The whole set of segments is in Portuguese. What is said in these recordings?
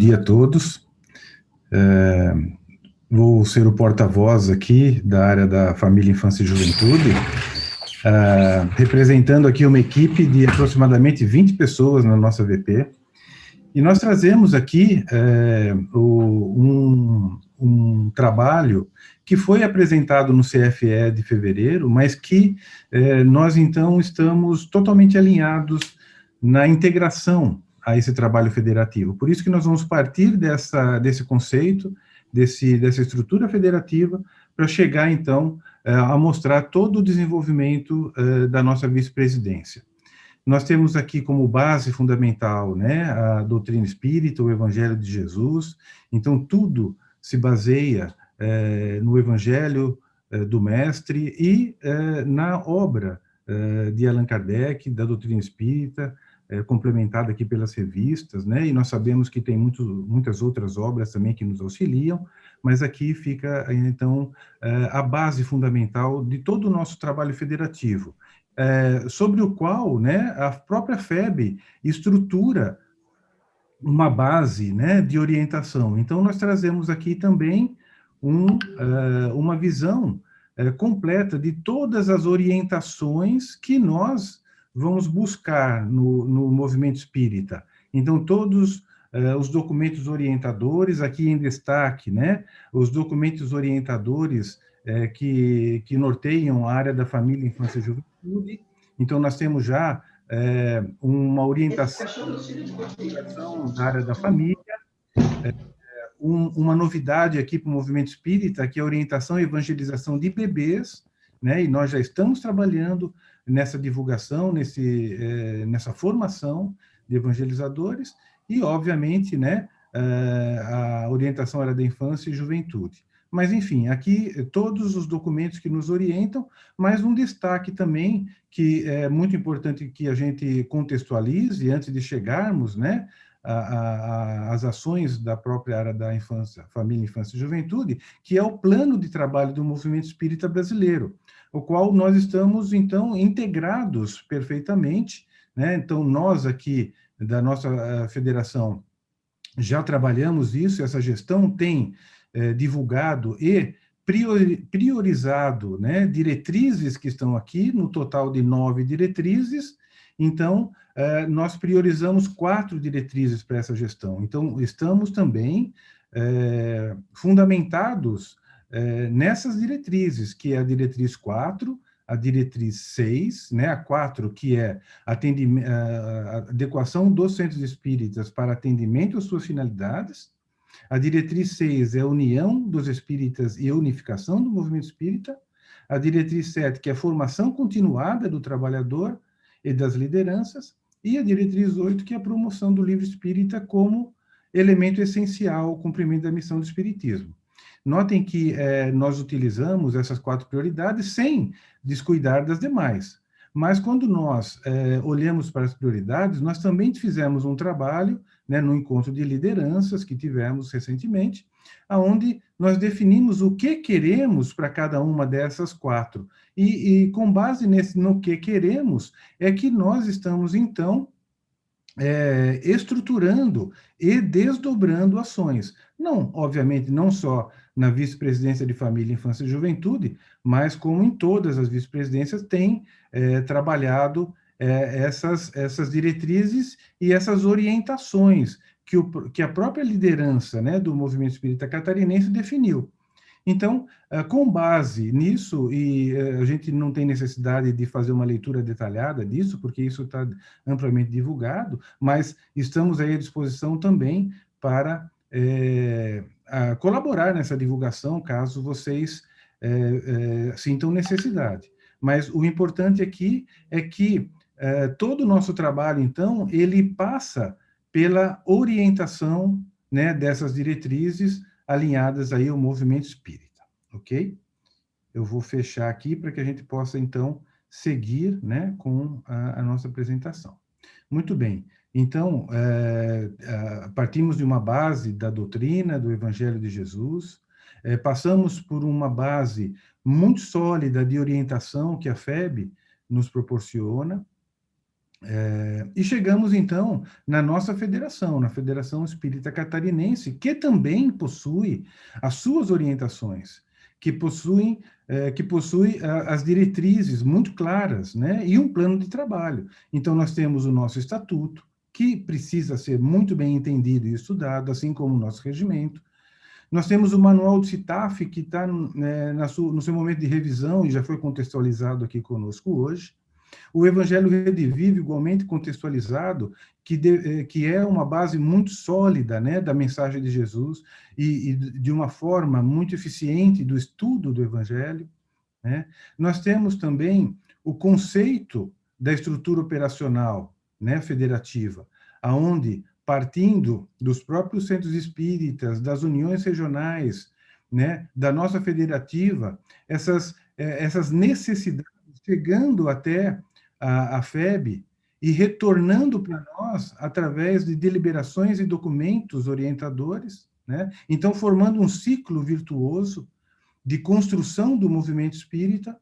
dia a todos. Vou ser o porta-voz aqui da área da Família, Infância e Juventude, representando aqui uma equipe de aproximadamente 20 pessoas na nossa VP. E nós trazemos aqui um trabalho que foi apresentado no CFE de fevereiro, mas que nós, então, estamos totalmente alinhados na integração a esse trabalho federativo. Por isso que nós vamos partir desse conceito, dessa estrutura federativa, para chegar, então, a mostrar todo o desenvolvimento da nossa vice-presidência. Nós temos aqui como base fundamental, né, a doutrina espírita, o Evangelho de Jesus. Então, tudo se baseia no Evangelho do Mestre e na obra de Allan Kardec, da doutrina espírita, complementada aqui pelas revistas, né, e nós sabemos que tem muitas outras obras também que nos auxiliam, mas aqui fica, então, a base fundamental de todo o nosso trabalho federativo, sobre o qual, né, a própria FEB estrutura uma base, né, de orientação. Então, nós trazemos aqui também uma visão completa de todas as orientações que nós vamos buscar no movimento espírita. Então, todos os documentos orientadores, aqui em destaque, né, os documentos orientadores que norteiam a área da família, infância e juventude. Então, nós temos já uma orientação da área da família, uma novidade aqui para o movimento espírita, que é a orientação e evangelização de bebês, né, e nós já estamos trabalhando nessa divulgação, nessa formação de evangelizadores, e, obviamente, né, a orientação área da infância e juventude. Mas, enfim, aqui todos os documentos que nos orientam, mas um destaque também, que é muito importante que a gente contextualize antes de chegarmos, né, as ações da própria área da infância, família, infância e juventude, que é o plano de trabalho do movimento espírita brasileiro, o qual nós estamos, então, integrados perfeitamente, né? Então, nós aqui, da nossa federação, já trabalhamos isso, essa gestão tem divulgado e priorizado, né, diretrizes que estão aqui, no total de 9 diretrizes. Então, nós priorizamos 4 diretrizes para essa gestão. Então, estamos também fundamentados nessas diretrizes, que é a diretriz 4, a diretriz 6, né, a 4, que é a adequação dos centros espíritas para atendimento às suas finalidades. A diretriz 6 é a união dos espíritas e a unificação do movimento espírita. A diretriz 7, que é a formação continuada do trabalhador e das lideranças. E a diretriz 8, que é a promoção do livro espírita como elemento essencial ao cumprimento da missão do espiritismo. Notem que nós utilizamos essas 4 prioridades sem descuidar das demais. Mas quando nós olhamos para as prioridades, nós também fizemos um trabalho, né, no encontro de lideranças que tivemos recentemente, onde nós definimos o que queremos para cada uma dessas 4. E com base no que queremos, é que nós estamos, então, estruturando e desdobrando ações. Não, obviamente, não só na vice-presidência de Família, Infância e Juventude, mas como em todas as vice-presidências tem trabalhado essas diretrizes e essas orientações que a própria liderança, né, do movimento espírita catarinense definiu. Então, com base nisso, e a gente não tem necessidade de fazer uma leitura detalhada disso, porque isso está amplamente divulgado, mas estamos aí à disposição também para colaborar nessa divulgação, caso vocês sintam necessidade. Mas o importante aqui é que todo o nosso trabalho, então, ele passa pela orientação, né, dessas diretrizes alinhadas aí ao movimento espírita, ok? Eu vou fechar aqui para que a gente possa, então, seguir, né, com a nossa apresentação. Muito bem. Então, partimos de uma base da doutrina do Evangelho de Jesus, passamos por uma base muito sólida de orientação que a FEB nos proporciona, E chegamos, então, na nossa federação, na Federação Espírita Catarinense, que também possui as suas orientações, que possui as diretrizes muito claras, né, e um plano de trabalho. Então, nós temos o nosso estatuto, que precisa ser muito bem entendido e estudado, assim como o nosso regimento. Nós temos o manual do CITAF, que está, né, no seu momento de revisão e já foi contextualizado aqui conosco hoje. O Evangelho Redivivo, igualmente contextualizado, que é uma base muito sólida, né, da mensagem de Jesus e de uma forma muito eficiente do estudo do Evangelho, né? Nós temos também o conceito da estrutura operacional, né, federativa, aonde, partindo dos próprios centros espíritas, das uniões regionais, né, da nossa federativa, essas necessidades chegando até a FEB e retornando para nós através de deliberações e documentos orientadores, né? Então, formando um ciclo virtuoso de construção do movimento espírita,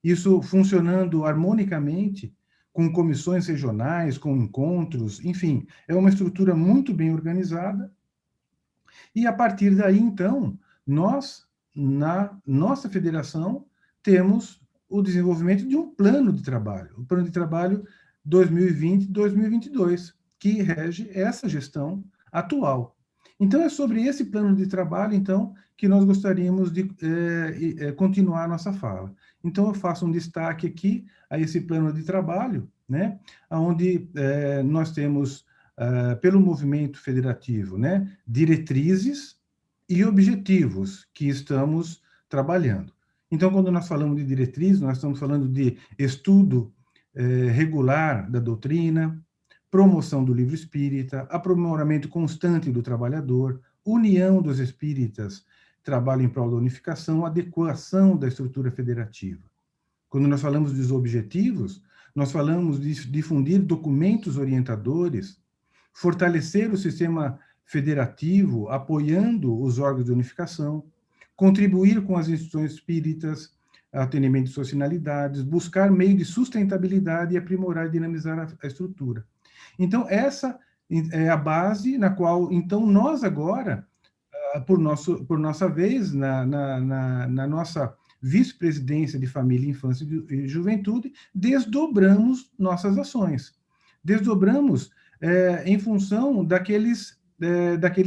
isso funcionando harmonicamente, com comissões regionais, com encontros, enfim, é uma estrutura muito bem organizada. E a partir daí, então, nós, na nossa federação, temos o desenvolvimento de um plano de trabalho, o plano de trabalho 2020-2022, que rege essa gestão atual. Então, é sobre esse plano de trabalho, então, que nós gostaríamos de continuar a nossa fala. Então, eu faço um destaque aqui a esse plano de trabalho, né, onde nós temos, pelo movimento federativo, né, diretrizes e objetivos que estamos trabalhando. Então, quando nós falamos de diretrizes, nós estamos falando de estudo regular da doutrina, promoção do livro espírita, aprimoramento constante do trabalhador, união dos espíritas, trabalho em prol da unificação, adequação da estrutura federativa. Quando nós falamos dos objetivos, nós falamos de difundir documentos orientadores, fortalecer o sistema federativo, apoiando os órgãos de unificação, contribuir com as instituições espíritas, atendimento de suas finalidades, buscar meio de sustentabilidade e aprimorar e dinamizar a estrutura. Então, essa é a base na qual, então, nós agora, por nossa vez, na nossa vice-presidência de Família, Infância e Juventude, desdobramos nossas ações. Desdobramos em função daqueles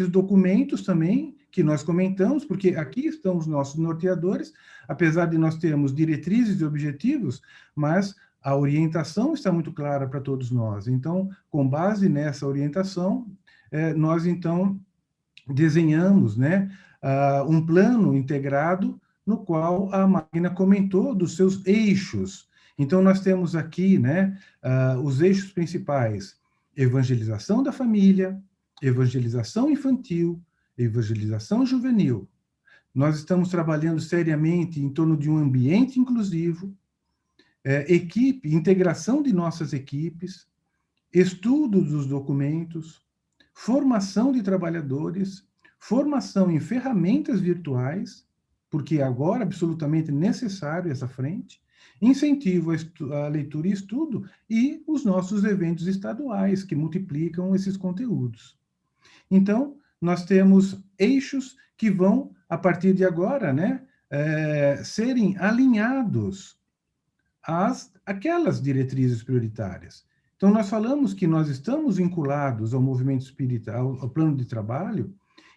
documentos também que nós comentamos, porque aqui estão os nossos norteadores, apesar de nós termos diretrizes e objetivos, mas a orientação está muito clara para todos nós. Então, com base nessa orientação, nós, então, desenhamos, né, um plano integrado no qual a Magna comentou dos seus eixos. Então, nós temos aqui, né, os eixos principais: evangelização da família, evangelização infantil, evangelização juvenil. Nós estamos trabalhando seriamente em torno de um ambiente inclusivo, integração de nossas equipes, estudo dos documentos, formação de trabalhadores, formação em ferramentas virtuais, porque agora é absolutamente necessário essa frente, incentivo à leitura e estudo e os nossos eventos estaduais, que multiplicam esses conteúdos. Então, nós temos eixos que vão, a partir de agora, né, serem alinhados aquelas diretrizes prioritárias. Então, nós falamos que nós estamos vinculados ao movimento espírita, ao plano de trabalho,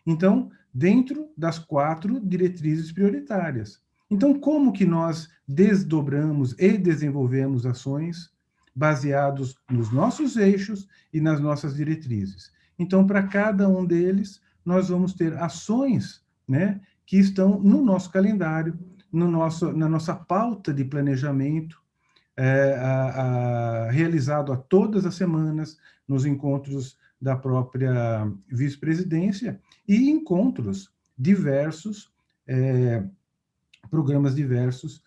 então, dentro das 4 diretrizes prioritárias. Então, como que nós desdobramos e desenvolvemos ações baseados nos nossos eixos e nas nossas diretrizes? Então, para cada um deles, nós vamos ter ações, né, que estão no nosso calendário, na nossa pauta de planejamento, realizado a todas as semanas, nos encontros da própria vice-presidência e encontros diversos, programas diversos,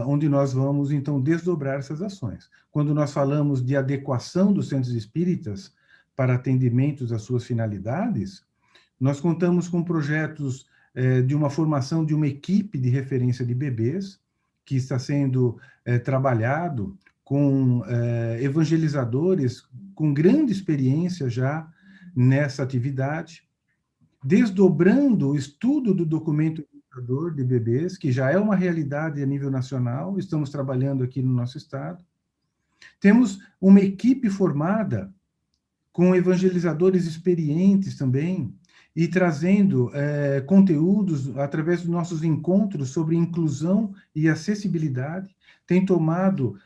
onde nós vamos, então, desdobrar essas ações. Quando nós falamos de adequação dos centros espíritas para atendimentos às suas finalidades, nós contamos com projetos de uma formação de uma equipe de referência de bebês, que está sendo trabalhado com evangelizadores com grande experiência já nessa atividade, desdobrando o estudo do documento orientador de bebês, que já é uma realidade a nível nacional, estamos trabalhando aqui no nosso estado. Temos uma equipe formada com evangelizadores experientes também, e trazendo conteúdos através dos nossos encontros sobre inclusão e acessibilidade, tem tomado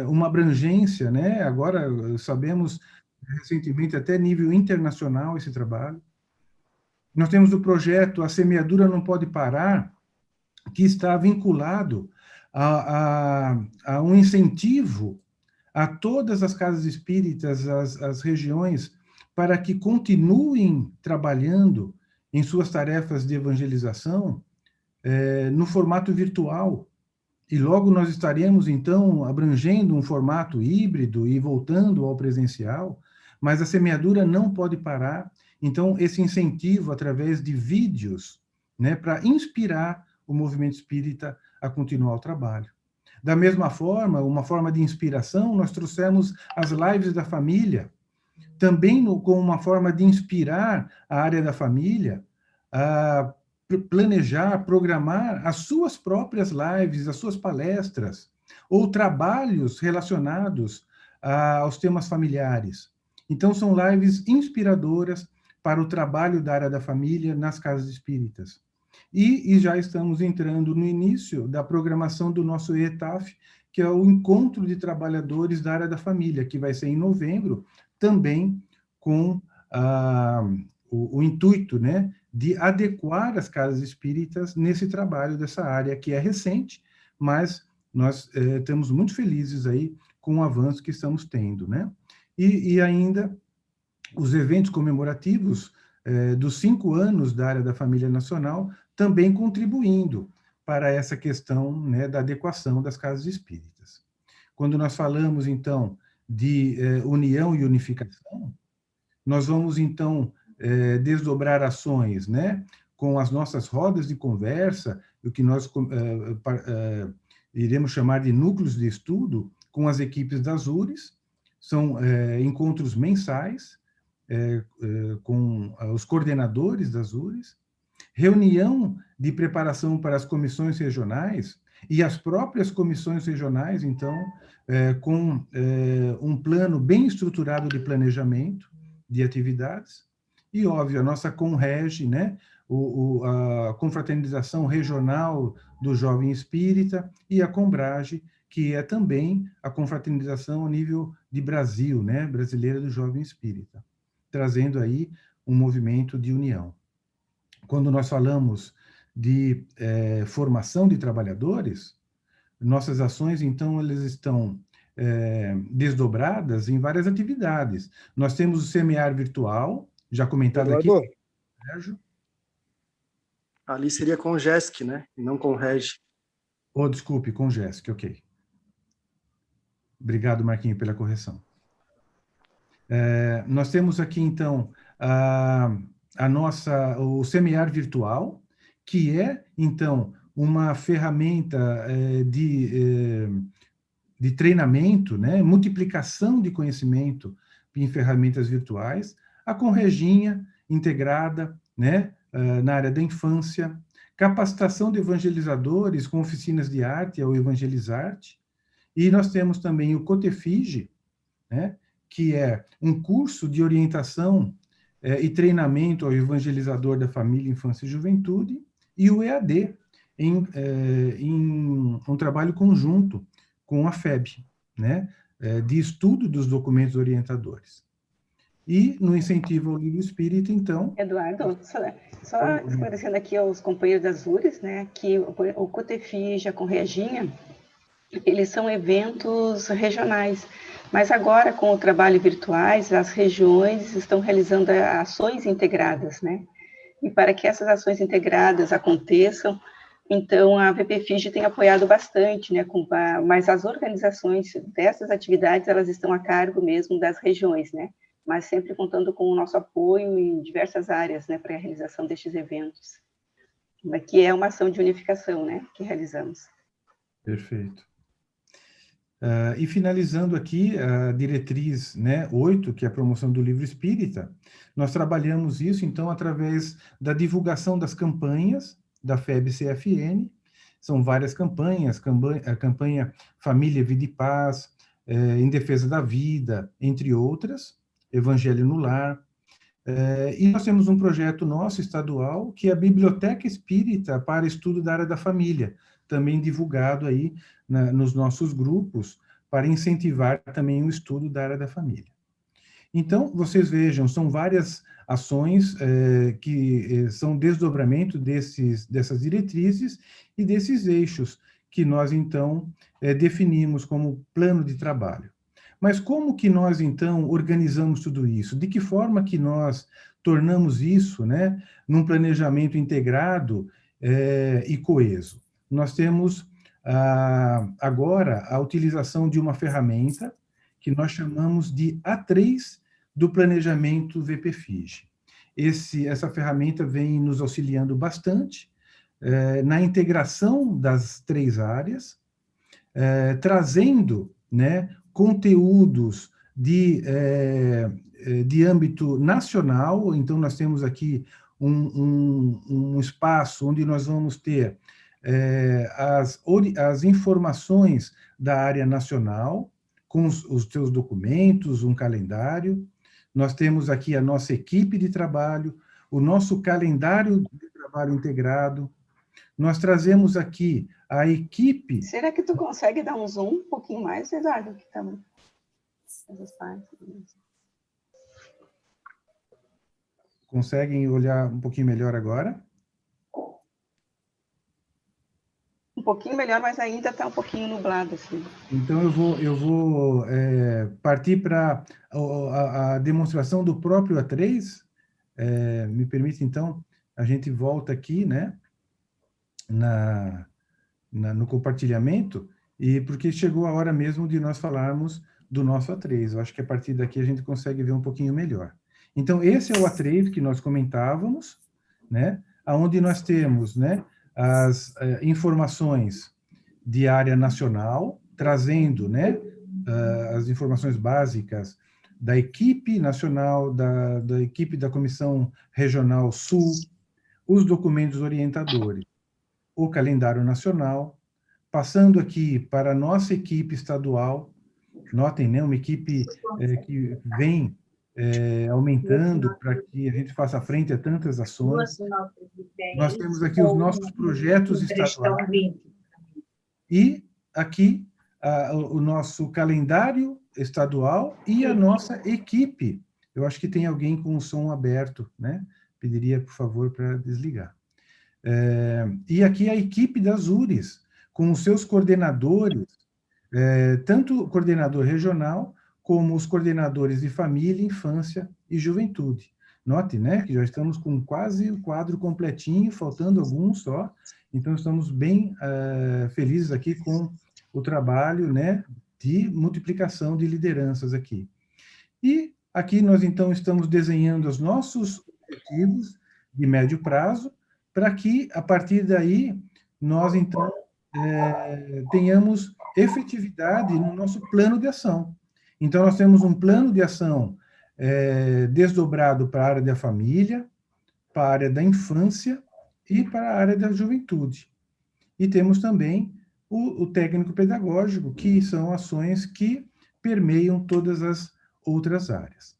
uma abrangência, né? Agora sabemos recentemente até nível internacional esse trabalho. Nós temos o projeto A Semeadura Não Pode Parar, que está vinculado a um incentivo a todas as casas espíritas, as regiões, para que continuem trabalhando em suas tarefas de evangelização no formato virtual. E logo nós estaremos, então, abrangendo um formato híbrido e voltando ao presencial, mas a semeadura não pode parar. Então, esse incentivo através de vídeos, né, para inspirar o movimento espírita a continuar o trabalho. Da mesma forma, uma forma de inspiração, nós trouxemos as lives da família, também com uma forma de inspirar a área da família a planejar, programar as suas próprias lives, as suas palestras, ou trabalhos relacionados aos temas familiares. Então, são lives inspiradoras para o trabalho da área da família nas casas espíritas. E já estamos entrando no início da programação do nosso ETAF, que é o Encontro de Trabalhadores da Área da Família, que vai ser em novembro, também com o intuito, né, de adequar as casas espíritas nesse trabalho dessa área, que é recente, mas nós estamos muito felizes aí com o avanço que estamos tendo, né? E ainda os eventos comemorativos dos 5 anos da Área da Família Nacional, também contribuindo para essa questão, né, da adequação das casas espíritas. Quando nós falamos, então, de união e unificação, nós vamos, então, desdobrar ações, né, com as nossas rodas de conversa, o que nós iremos chamar de núcleos de estudo, com as equipes das URES, são encontros mensais, com os coordenadores das URES, reunião de preparação para as comissões regionais, e as próprias comissões regionais, então, com um plano bem estruturado de planejamento de atividades, e, óbvio, a nossa CONREG, né, a Confraternização Regional do Jovem Espírita, e a COMBRAGE, que é também a confraternização a nível de Brasil, né, brasileira do Jovem Espírita, trazendo aí um movimento de união. Quando nós falamos de formação de trabalhadores, nossas ações, então, elas estão desdobradas em várias atividades. Nós temos o semear virtual, já comentado aqui. Eduardo, ali seria com GESC, né? E não com REG. Oh, desculpe, com GESC, ok. Obrigado, Marquinhos, pela correção. Nós temos aqui, então, o semear virtual, que é, então, uma ferramenta de treinamento, né, multiplicação de conhecimento em ferramentas virtuais, a Conreginha integrada, né, na área da infância, capacitação de evangelizadores com oficinas de arte, ao Evangelizarte, e nós temos também o Cotefige, né, que é um curso de orientação e treinamento ao evangelizador da família, infância e juventude, e o EAD, em um trabalho conjunto com a FEB, né, de estudo dos documentos orientadores. E no incentivo ao livro espírita, então... Eduardo, só esclarecendo aqui aos companheiros das URES, né, que o Cotefija com Reginha, eles são eventos regionais, mas agora com o trabalho virtuais, as regiões estão realizando ações integradas, né? E para que essas ações integradas aconteçam, então a VPFIG tem apoiado bastante, né? Mas as organizações dessas atividades, elas estão a cargo mesmo das regiões, né? Mas sempre contando com o nosso apoio em diversas áreas, né? Para a realização destes eventos, que é uma ação de unificação, né? Que realizamos. Perfeito. E finalizando aqui, a diretriz, né, 8, que é a promoção do livro espírita, nós trabalhamos isso, então, através da divulgação das campanhas da FEB-CFN. São várias campanhas, a campanha Família, Vida e Paz, Em Defesa da Vida, entre outras, Evangelho no Lar. E nós temos um projeto nosso, estadual, que é a Biblioteca Espírita para Estudo da Área da Família, também divulgado aí nos nossos grupos, para incentivar também o estudo da área da família. Então, vocês vejam, são várias ações que são desdobramento dessas diretrizes e desses eixos que nós, então, definimos como plano de trabalho. Mas como que nós, então, organizamos tudo isso? De que forma que nós tornamos isso, né, num planejamento integrado e coeso? Nós temos agora a utilização de uma ferramenta que nós chamamos de A3 do planejamento VPFIG. Essa ferramenta vem nos auxiliando bastante na integração das 3 áreas, trazendo, né, conteúdos de âmbito nacional. Então, nós temos aqui um espaço onde nós vamos ter as informações da área nacional, com os seus documentos, um calendário. Nós temos aqui a nossa equipe de trabalho, o nosso calendário de trabalho integrado. Nós trazemos aqui a equipe... Será que tu consegue dar um zoom um pouquinho mais, Eduardo? Que tá... essas partes. Conseguem olhar um pouquinho melhor agora? Um pouquinho melhor, mas ainda está um pouquinho nublado, assim. Então, eu vou partir para a demonstração do próprio A3. Me permite, então, a gente volta aqui, né, no compartilhamento, e porque chegou a hora mesmo de nós falarmos do nosso A3. Eu acho que a partir daqui a gente consegue ver um pouquinho melhor. Então, esse é o A3 que nós comentávamos, né, onde nós temos, né, as informações de área nacional, trazendo, né, as informações básicas da equipe nacional, da equipe da Comissão Regional Sul, os documentos orientadores, o calendário nacional, passando aqui para a nossa equipe estadual. Notem, né, uma equipe que vem aumentando para que a gente faça frente a tantas ações. Nós temos aqui os nossos projetos estaduais e aqui o nosso calendário estadual e a nossa equipe. Eu acho que tem alguém com o som aberto, né? Pediria, por favor, para desligar. E aqui a equipe das URIs, com os seus coordenadores, tanto o coordenador regional, como os coordenadores de família, infância e juventude. Note, né, que já estamos com quase o quadro completinho, faltando alguns só. Então, estamos bem felizes aqui com o trabalho, né, de multiplicação de lideranças aqui. E aqui nós, então, estamos desenhando os nossos objetivos de médio prazo, para que, a partir daí, nós, então, tenhamos efetividade no nosso plano de ação. Então, nós temos um plano de ação desdobrado para a área da família, para a área da infância e para a área da juventude. E temos também o técnico pedagógico, que são ações que permeiam todas as outras áreas.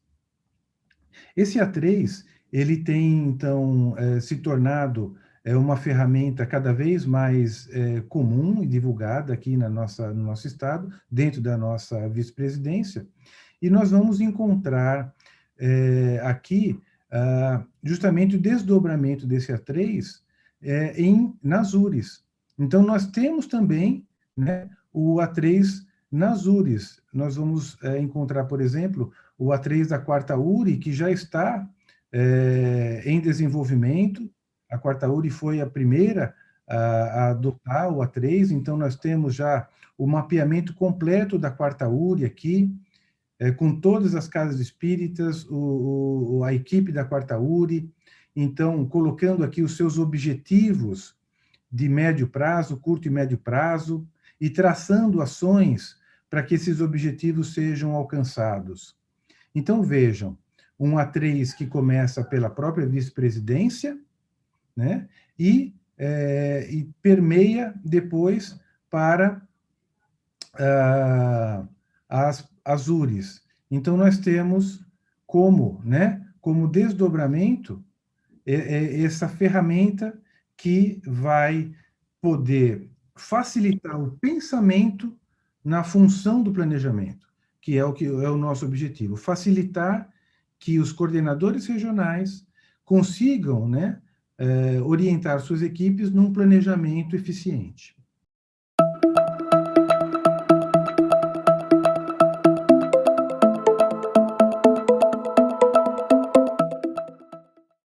Esse A3, ele tem, então, se tornado uma ferramenta cada vez mais comum e divulgada aqui no nosso estado, dentro da nossa vice-presidência, e nós vamos encontrar aqui justamente o desdobramento desse A3 nas URIs. Então, nós temos também, né, o A3 nas URIs. Nós vamos encontrar, por exemplo, o A3 da 4ª URI, que já está em desenvolvimento. A 4ª URI foi a primeira a adotar o A3, então nós temos já o mapeamento completo da 4ª URI aqui, com todas as casas espíritas, a equipe da 4ª URI, então colocando aqui os seus objetivos de médio prazo, curto e médio prazo, e traçando ações para que esses objetivos sejam alcançados. Então, vejam, um A3 que começa pela própria vice-presidência, né, e permeia depois para as URIs. Então, nós temos como desdobramento essa ferramenta que vai poder facilitar o pensamento na função do planejamento, que é o nosso objetivo, facilitar que os coordenadores regionais consigam, orientar suas equipes num planejamento eficiente.